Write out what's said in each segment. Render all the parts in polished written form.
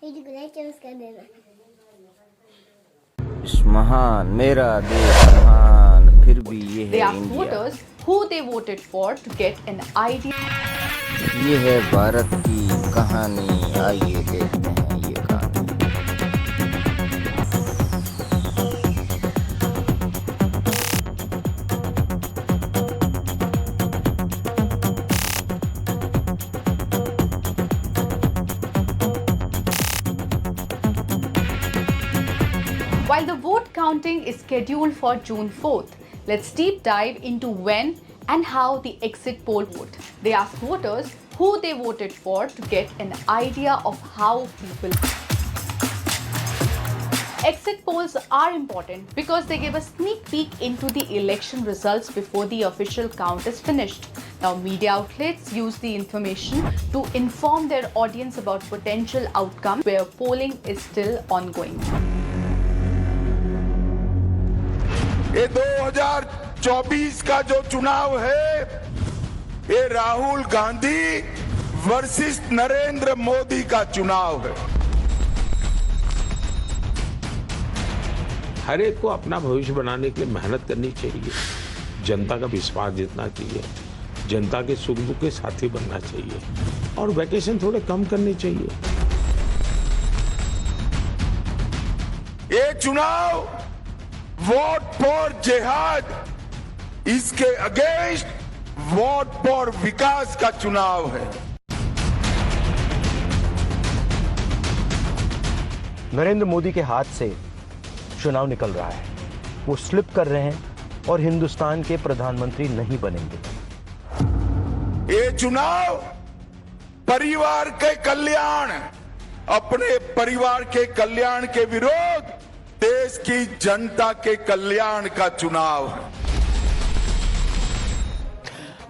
Choose कर देना। इस महान मेरा देश महान फिर भी ये They है asked India. voters who they voted for to get an idea. ये है भारत की कहानी, आइए देखते हैं ये कहानी। While the vote counting is scheduled for June 4th, let's deep dive into when and how the exit poll vote. They asked voters who they voted for to get an idea of how people. Exit polls are important because they give a sneak peek into the election results before the official count is finished. Now, media outlets use the information to inform their audience about potential outcomes where polling is still ongoing. ये 2024 का जो चुनाव है, ये Rahul Gandhi versus Narendra Modi का चुनाव है। हर एक को अपना भविष्य बनाने के लिए मेहनत करनी चाहिए, जनता का विश्वास जीतना चाहिए, जनता के सुख दुख के साथी बनना चाहिए और वैकेशन थोड़े कम करने चाहिए। ये चुनाव वोट फॉर जिहाद, इसके अगेंस्ट वोट फॉर विकास का चुनाव है। नरेंद्र मोदी के हाथ से चुनाव निकल रहा है, वो स्लिप कर रहे हैं और हिंदुस्तान के प्रधानमंत्री नहीं बनेंगे। ये चुनाव परिवार के कल्याण, अपने परिवार के कल्याण के विरोध देश की जनता के कल्याण का चुनाव है।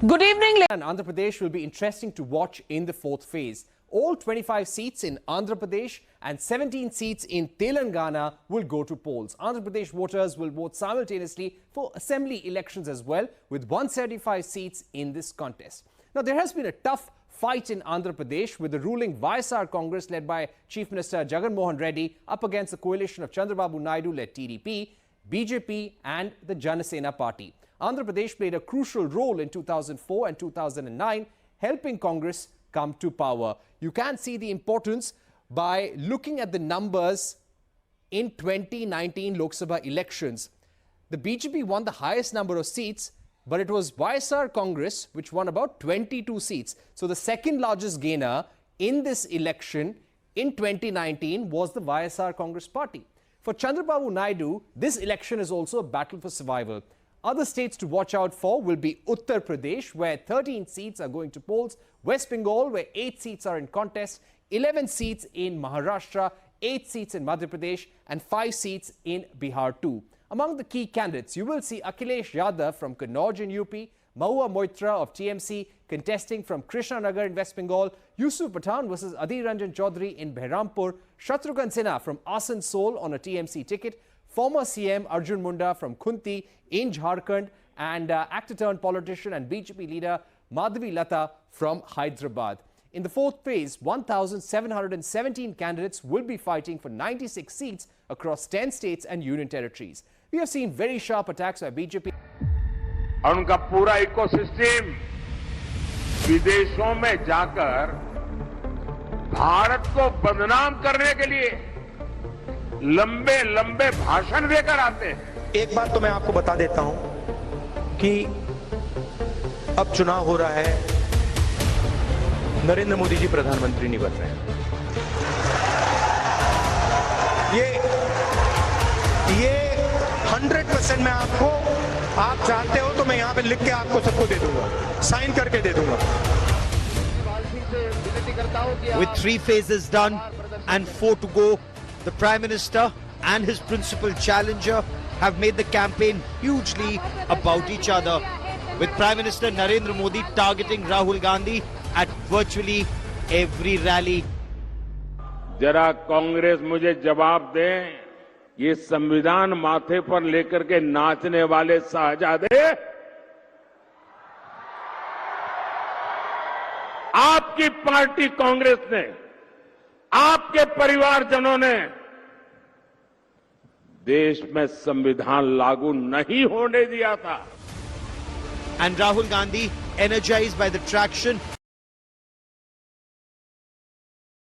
Good evening. And Andhra Pradesh will be interesting to watch in the fourth phase. All 25 seats in Andhra Pradesh and 17 seats in Telangana will go to polls. Andhra Pradesh voters will vote simultaneously for assembly elections as well, with 175 seats in this contest. Now, there has been a tough fight in Andhra Pradesh with the ruling YSR Congress led by Chief Minister Jagan Mohan Reddy up against the coalition of Chandrababu Naidu-led TDP, BJP and the Janasena Party. Andhra Pradesh played a crucial role in 2004 and 2009, helping Congress come to power. You can see the importance by looking at the numbers in 2019 Lok Sabha elections. The BJP won the highest number of seats, but it was YSR Congress which won about 22 seats. So the second largest gainer in this election in 2019 was the YSR Congress party. For Chandrababu Naidu, this election is also a battle for survival. Other states to watch out for will be Uttar Pradesh, where 13 seats are going to polls, West Bengal, where 8 seats are in contest, 11 seats in Maharashtra, 8 seats in Madhya Pradesh, and 5 seats in Bihar too. Among the key candidates, you will see Akhilesh Yadav from Kannauj in UP, Mahua Moitra of TMC contesting from Krishnanagar in West Bengal, Yusuf Pathan versus Adhir Ranjan Chaudhary in Behrampur, Shatrughan Sinha from Asansol on a TMC ticket, former CM Arjun Munda from Khunti in Jharkhand, and actor-turned-politician and BJP leader Madhavi Lata from Hyderabad. In the fourth phase, 1,717 candidates will be fighting for 96 seats across 10 states and union territories. We have seen very sharp attacks by BJP. और उनका पूरा ecosystem विदेशों में जाकर भारत को बदनाम करने के लिए लंबे लंबे भाषण देकर आते हैं। एक बात तो मैं आपको बता देता हूं कि अब चुनाव हो रहा है, नरेंद्र मोदी जी प्रधानमंत्री नहीं बन रहे हैं। ये 100% मैं आपको, आप चाहते हो तो मैं यहां पे लिख के आपको सबको दे दूंगा, साइन करके दे दूंगा। With 3 phases done and 4 to go, the Prime Minister and his principal challenger have made the campaign hugely about each other, with Prime Minister Narendra Modi targeting Rahul Gandhi at virtually every rally. जरा कांग्रेस मुझे जवाब दे, ये संविधान माथे पर लेकर के नाचने वाले शाहजादे आपकी पार्टी कांग्रेस ने आपके परिवारजनों ने देश में संविधान लागू नहीं होने दिया था। And Rahul Gandhi, energized by the traction